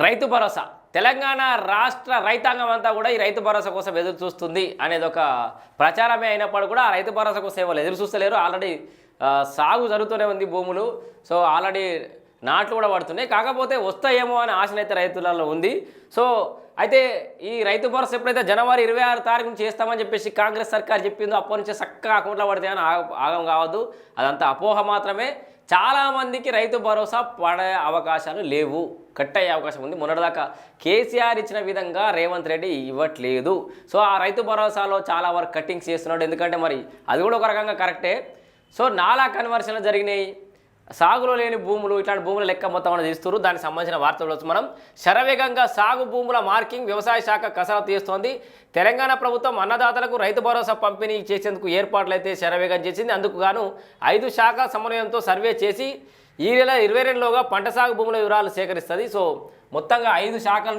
రైతు భరోసా తెలంగాణ రాష్ట్ర రైతాంగం అంతా కూడా ఈ రైతు భరోసా కోసం ఎదురు చూస్తుంది అనేది ఒక ప్రచారమే అయినప్పుడు కూడా ఆ రైతు భరోసా కోసం ఎవరు ఎదురు చూస్తలేరు. ఆల్రెడీ సాగు జరుగుతూనే ఉంది భూములు. సో ఆల్రెడీ నాట్లు కూడా పడుతున్నాయి. కాకపోతే వస్తాయేమో అనే ఆశనైతే రైతులలో ఉంది. సో అయితే ఈ రైతు భరోసా ఎప్పుడైతే జనవరి 26 తారీఖు నుంచి చేస్తామని చెప్పేసి కాంగ్రెస్ సర్కార్ చెప్పిందో అప్పటి నుంచి చక్కగా అకౌంట్లో పడతాయని ఆగం కావద్దు. అదంతా అపోహ మాత్రమే. చాలామందికి రైతు భరోసా పడే అవకాశాలు లేవు, కట్ అయ్యే అవకాశం ఉంది. మొన్నటిదాకా కేసీఆర్ ఇచ్చిన విధంగా రేవంత్ రెడ్డి ఇవ్వట్లేదు. సో ఆ రైతు భరోసాలో చాలా వరకు కట్టింగ్స్ చేస్తున్నాడు. ఎందుకంటే మరి అది కూడా ఒక రకంగా కరెక్టే. సో నాలా కన్వర్షన్లు జరిగినాయి. సాగులో లేని భూములు, ఇట్లాంటి భూముల లెక్క మొత్తం అని తీస్తున్నారు. దానికి సంబంధించిన వార్తలు మనం శరవేగంగా సాగు భూముల మార్కింగ్ వ్యవసాయ శాఖ కసరత్తు చేస్తోంది. తెలంగాణ ప్రభుత్వం అన్నదాతలకు రైతు భరోసా పంపిణీ చేసేందుకు ఏర్పాట్లు అయితే శరవేగం చేసింది. అందుకు గాను 5 శాఖల సమన్వయంతో సర్వే చేసి ఈ నెల 22లోగా పంట సాగు భూముల వివరాలు సేకరిస్తుంది. సో మొత్తంగా 5 శాఖల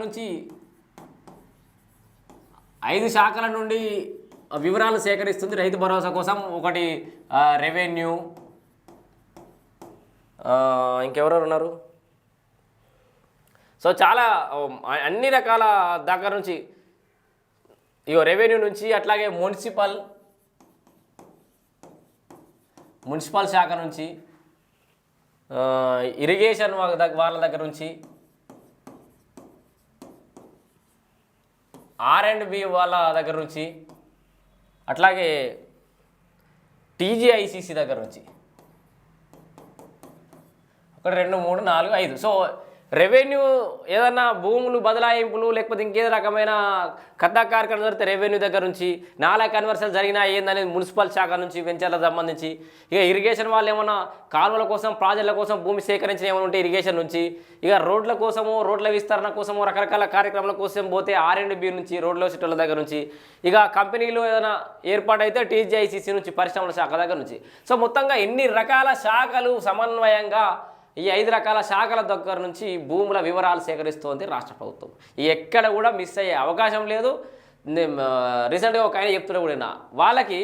నుండి వివరాలు సేకరిస్తుంది రైతు భరోసా కోసం. ఒకటి రెవెన్యూ, ఇంకెవరెవరు ఉన్నారు. సో చాలా అన్ని రకాల దగ్గర నుంచి రెవెన్యూ నుంచి, అట్లాగే మున్సిపల్ శాఖ నుంచి, ఇరిగేషన్ వాళ్ళ దగ్గర నుంచి, R&B వాళ్ళ దగ్గర నుంచి, అట్లాగే TGICC దగ్గర నుంచి 1 2 3 4 5. సో రెవెన్యూ ఏదన్నా భూములు బదలాయింపులు లేకపోతే ఇంకేదో రకమైన కథా కార్యక్రమం జరిగితే రెవెన్యూ దగ్గర నుంచి, నాలా కన్వర్షన్ జరిగినా ఏందనేది మున్సిపల్ శాఖ నుంచి, వెంచర్లకు సంబంధించి, ఇక ఇరిగేషన్ వాళ్ళు ఏమన్నా కాలువల కోసం ప్రాజెక్టుల కోసం భూమి సేకరించిన ఏమైనా ఉంటే ఇరిగేషన్ నుంచి, ఇక రోడ్ల కోసము రోడ్ల విస్తరణ కోసము రకరకాల కార్యక్రమాల కోసం పోతే R&B నుంచి, రోడ్ల సిటీల దగ్గర నుంచి, ఇక కంపెనీలు ఏదైనా ఏర్పాటైతే TGICC నుంచి, పరిశ్రమల శాఖ దగ్గర నుంచి. సో మొత్తంగా ఎన్ని రకాల శాఖలు సమన్వయంగా ఈ 5 రకాల శాఖల దగ్గర నుంచి భూముల వివరాలు సేకరిస్తోంది రాష్ట్ర ప్రభుత్వం. ఎక్కడ కూడా మిస్ అయ్యే అవకాశం లేదు. రీసెంట్గా ఒక ఆయన చెప్తున్నా కూడా, వాళ్ళకి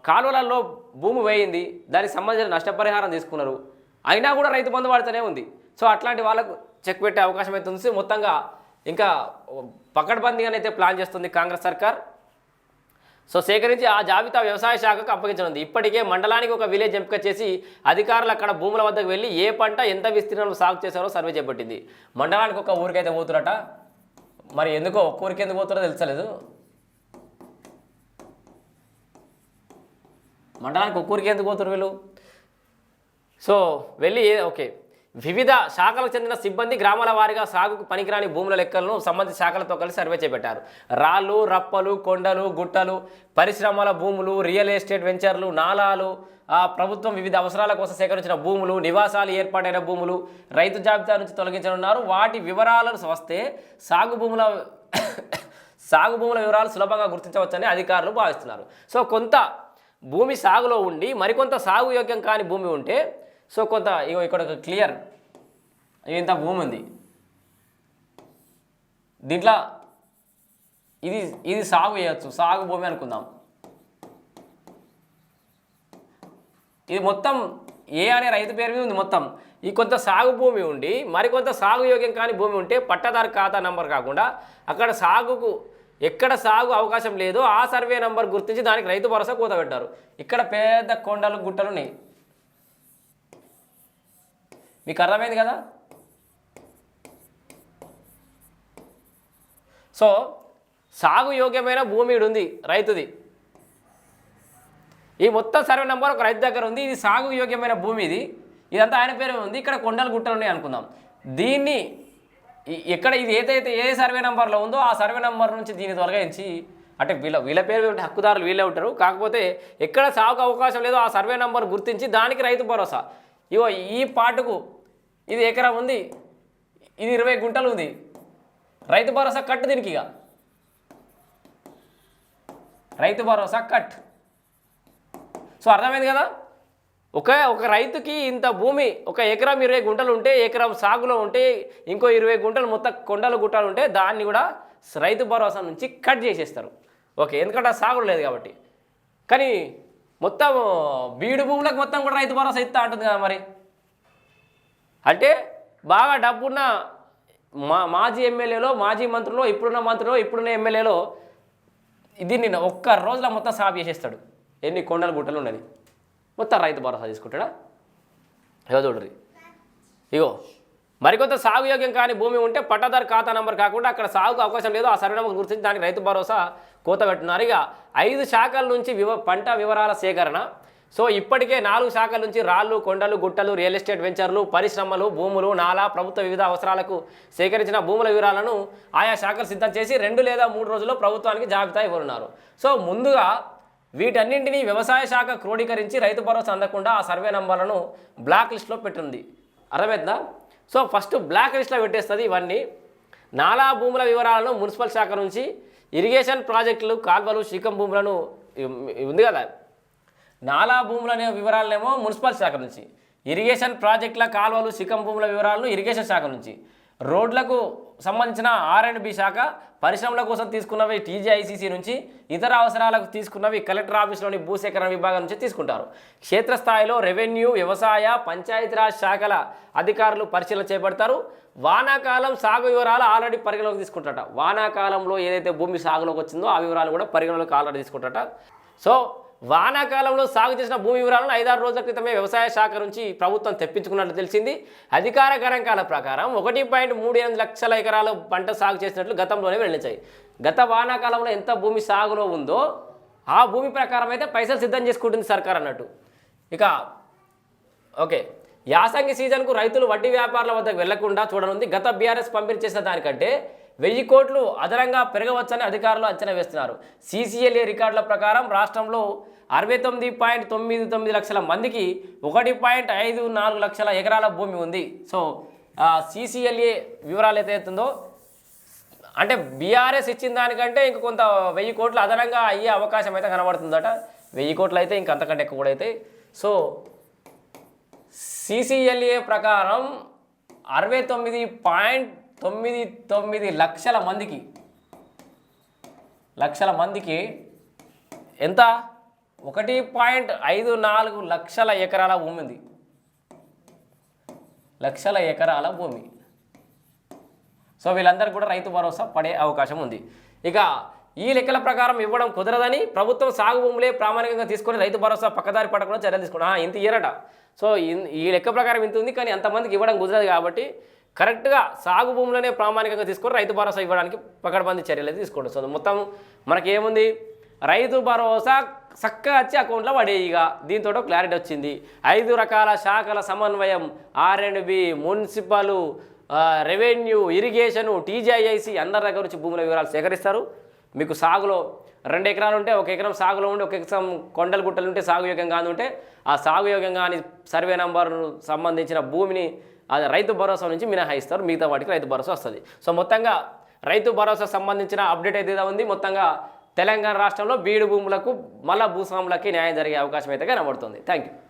కాలువలలో భూమి వేయింది, దానికి సంబంధించిన నష్టపరిహారం తీసుకున్నారు, అయినా కూడా రైతు బంధు పడుతూనే ఉంది. సో అట్లాంటి వాళ్ళకు చెక్ పెట్టే అవకాశం అయితే ఉంది. మొత్తంగా ఇంకా పకడ్బందీగానైతే ప్లాన్ చేస్తుంది కాంగ్రెస్ సర్కార్. సో సేకరించి ఆ జాబితా వ్యవసాయ శాఖకు అప్పగించనుంది. ఇప్పటికే మండలానికి ఒక విలేజ్ ఎంపిక చేసి అధికారులు అక్కడ భూముల వద్దకు వెళ్ళి ఏ పంట ఎంత విస్తీర్ణంలో సాగు చేశారో సర్వే చేపట్టింది. మండలానికి ఒక ఊరికైతే పోతురట, మరి ఎందుకో ఒక్క ఊరికి ఎందుకు పోతారో తెలుసలేదు. మండలానికి ఒక్క ఊరికి ఎందుకు పోతారు వీళ్ళు? సో వెళ్ళి ఓకే, వివిధ శాఖలకు చెందిన సిబ్బంది గ్రామాల వారీగా సాగుకు పనికిరాని భూముల లెక్కలను సంబంధిత శాఖలతో కలిసి సర్వే చేపట్టారు. రాళ్ళు, రప్పలు, కొండలు, గుట్టలు, పరిశ్రమల భూములు, రియల్ ఎస్టేట్ వెంచర్లు, నాలాలు, ప్రభుత్వం వివిధ అవసరాల కోసం సేకరించిన భూములు, నివాసాలు ఏర్పాటైన భూములు రైతు జాబితా నుంచి తొలగించనున్నారు. వాటి వివరాలను వస్తే సాగు భూముల వివరాలు సులభంగా గుర్తించవచ్చని అధికారులు భావిస్తున్నారు. సో కొంత భూమి సాగులో ఉండి మరికొంత సాగు యోగ్యం కాని భూమి ఉంటే, సో కొంత ఇక్కడ క్లియర్ ఇంత భూమి ఉంది, దీంట్లో ఇది సాగు చేయొచ్చు, సాగు భూమి అనుకుందాం. ఇది మొత్తం ఏ అనే రైతు పేరు మీద ఉంది. మొత్తం ఈ కొంత సాగు భూమి ఉండి మరికొంత సాగు యోగ్యం కాని భూమి ఉంటే పట్టాదారు ఖాతా నంబర్ కాకుండా అక్కడ ఎక్కడ సాగు అవకాశం లేదో ఆ సర్వే నంబర్ గుర్తించి దానికి రైతు భరోసా కూత పెట్టారు. ఇక్కడ పెద్ద కొండలు గుట్టలు ఉన్నాయి, మీకు అర్థమైంది కదా. సో సాగు యోగ్యమైన భూమి ఉంది రైతుది. ఈ మొత్తం సర్వే నెంబర్ ఒక రైతు దగ్గర ఉంది, ఇది సాగు యోగ్యమైన భూమి, ఇదంతా ఆయన పేరు ఉంది. ఇక్కడ కొండలు గుట్టలు ఉన్నాయి అనుకుందాం. దీన్ని ఎక్కడ ఇది ఏదైతే ఏ సర్వే నెంబర్లో ఉందో ఆ సర్వే నెంబర్ నుంచి దీన్ని తొలగించి, అంటే వీళ్ళ పేరు హక్కుదారులు వీళ్ళే ఉంటారు. కాకపోతే ఎక్కడ సాగు అవకాశం లేదో ఆ సర్వే నెంబర్ గుర్తించి దానికి రైతు భరోసా. ఈ పాటుకు ఇది ఎకరం ఉంది, ఇది 20 గుంటలు ఉంది, రైతు భరోసా కట్. దీనికి ఇక రైతు భరోసా కట్. సో అర్థమైంది కదా. ఒక రైతుకి ఇంత భూమి, ఒక ఎకరం 20 గుంటలు ఉంటే, ఎకరం సాగులో ఉంటే, ఇంకో 20 గుంటలు మొత్తం కొండలు గుట్టలు ఉంటే దాన్ని కూడా రైతు భరోసా నుంచి కట్ చేసేస్తారు. ఓకే, ఎందుకంటే సాగులు లేదు కాబట్టి. కానీ మొత్తం బీడు భూములకు మొత్తం కూడా రైతు భరోసా ఇస్తా అంటుంది కదా. మరి అంటే బాగా డబ్బున్న మాజీ ఎమ్మెల్యేలో మాజీ మంత్రులు ఇప్పుడున్న ఎమ్మెల్యేలో దీన్ని ఒక్క రోజులో మొత్తం సాగు చేసేస్తాడు. ఎన్ని కొండలు గుట్టలు ఉన్నది మొత్తం రైతు భరోసా తీసుకుంటాడా? ఏదో చూడరి. ఇగో మరికొంత సాగు యోగ్యం కాని భూమి ఉంటే పట్టాదారు ఖాతా నంబర్ కాకుండా అక్కడ సాగుకు అవకాశం లేదు, ఆ సర్వే నంబర్ గుర్తించి దానికి రైతు భరోసా కోత పెట్టున్నారు. ఇక 5 శాఖల నుంచి పంట వివరాల సేకరణ. సో ఇప్పటికే 4 శాఖల నుంచి రాళ్ళు, కొండలు, గుట్టలు, రియల్ ఎస్టేట్ వెంచర్లు, పరిశ్రమలు, భూములు, నాలా, ప్రభుత్వ వివిధ అవసరాలకు సేకరించిన భూముల వివరాలను ఆయా శాఖలు సిద్ధం చేసి 2 లేదా 3 రోజుల్లో ప్రభుత్వానికి జాబితా ఇవ్వనున్నారు. సో ముందుగా వీటన్నింటినీ వ్యవసాయ శాఖ క్రోడీకరించి రైతు భరోసా అందకుండా ఆ సర్వే నంబర్లను బ్లాక్ లిస్ట్లో పెట్టింది. అర్థమైందా? సో ఫస్ట్ బ్లాక్ లిస్ట్లో పెట్టేస్తుంది ఇవన్నీ. నాలా భూముల వివరాలను మున్సిపల్ శాఖ నుంచి, ఇరిగేషన్ ప్రాజెక్టులు, కాల్వలు, శీకం భూములను ఉంది కదా, నాలా భూముల వివరాలనేమో మున్సిపల్ శాఖ నుంచి, ఇరిగేషన్ ప్రాజెక్టుల, కాల్వలు, శీకం భూముల వివరాలను ఇరిగేషన్ శాఖ నుంచి, రోడ్లకు సంబంధించిన R&B శాఖ, పరిశ్రమల కోసం తీసుకున్నవి TGICC నుంచి, ఇతర అవసరాలకు తీసుకున్నవి కలెక్టర్ ఆఫీసులోని భూసేకరణ విభాగం నుంచి తీసుకుంటారు. క్షేత్రస్థాయిలో రెవెన్యూ, వ్యవసాయ, పంచాయతీరాజ్ శాఖల అధికారులు పరిశీలన చేపడతారు. వానాకాలం సాగు వివరాలు ఆల్రెడీ పరిగణలోకి తీసుకుంటారట. వానాకాలంలో ఏదైతే భూమి సాగులోకి వచ్చిందో ఆ వివరాలు కూడా పరిగణలోకి ఆల్రెడీ తీసుకుంటారట. సో వానాకాలంలో సాగు చేసిన భూమి వివరాలను 5-6 రోజుల క్రితమే వ్యవసాయ శాఖ నుంచి ప్రభుత్వం తెప్పించుకున్నట్లు తెలిసింది. అధికార గణాంకాల ప్రకారం 1.38 లక్షల ఎకరాలు పంట సాగు చేసినట్లు గతంలోనే వెల్లడించాయి. గత వానాకాలంలో ఎంత భూమి సాగులో ఉందో ఆ భూమి ప్రకారం అయితే పైసలు సిద్ధం చేసుకుంటుంది సర్కార్ అన్నట్టు. ఇక ఓకే, యాసంగి సీజన్కు రైతులు వడ్డీ వ్యాపారుల వద్దకు వెళ్లకుండా చూడనుంది. గత బీఆర్ఎస్ పంపిణీ చేసిన దానికంటే 1000 కోట్లు అదనంగా పెరగవచ్చని అధికారులు అంచనా వేస్తున్నారు. CCLA రికార్డుల ప్రకారం రాష్ట్రంలో 69.99 లక్షల మందికి 1.54 లక్షల ఎకరాల భూమి ఉంది. సో CCLA వివరాలు ఏదైతుందో అంటే బీఆర్ఎస్ ఇచ్చిన దానికంటే ఇంక కొంత 1000 కోట్లు అదనంగా అయ్యే అవకాశం అయితే కనబడుతుందట. 1000 కోట్లు అయితే ఇంక అంతకంటే ఎక్కువ కూడా అయితే. సో CCLA ప్రకారం 69.99 లక్షల మందికి ఎంత 1.54 లక్షల ఎకరాల భూమి ఉంది. లక్షల ఎకరాల భూమి. సో వీళ్ళందరికీ కూడా రైతు భరోసా పడే అవకాశం ఉంది. ఇక ఈ లెక్కల ప్రకారం ఇవ్వడం కుదరదని ప్రభుత్వం సాగు భూములే ప్రామాణికంగా తీసుకొని రైతు భరోసా పక్కదారి పడకుండా చర్యలు తీసుకున్నా ఇంత ఇయ్యరట. సో ఈ లెక్క ప్రకారం ఇంత ఉంది, కానీ అంతమందికి ఇవ్వడం కుదరదు కాబట్టి కరెక్ట్గా సాగు భూములనే ప్రామాణికంగా తీసుకొని రైతు భరోసా ఇవ్వడానికి పకడ్బందీ చర్యలు అయితే తీసుకోండి. సో మొత్తం మనకేముంది, రైతు భరోసా చక్కగా వచ్చి అకౌంట్లో పడేయిగా. దీంతో క్లారిటీ వచ్చింది. 5 రకాల శాఖల సమన్వయం, R&B, municipal, revenue, irrigation, TGIC అందరి దగ్గర నుంచి భూముల వివరాలు సేకరిస్తారు. మీకు సాగులో 2 ఎకరాలు ఉంటే 1 ఎకరం సాగులో ఉండి 1 ఎకరం కొండలు గుట్టలు ఉంటే సాగుయోగ్యంగా ఉంటే ఆ సాగుయోగ్యంగా అని సర్వే నంబర్ సంబంధించిన భూమిని అది రైతు భరోసా నుంచి మినహాయిస్తారు. మిగతా వాటికి రైతు భరోసా వస్తుంది. సో మొత్తంగా రైతు భరోసా సంబంధించిన అప్డేట్ అయితే ఉంది. మొత్తంగా తెలంగాణ రాష్ట్రంలో బీడు భూములకు మళ్ళా భూస్వాములకి న్యాయం జరిగే అవకాశం అయితే కనబడుతుంది. Thank you.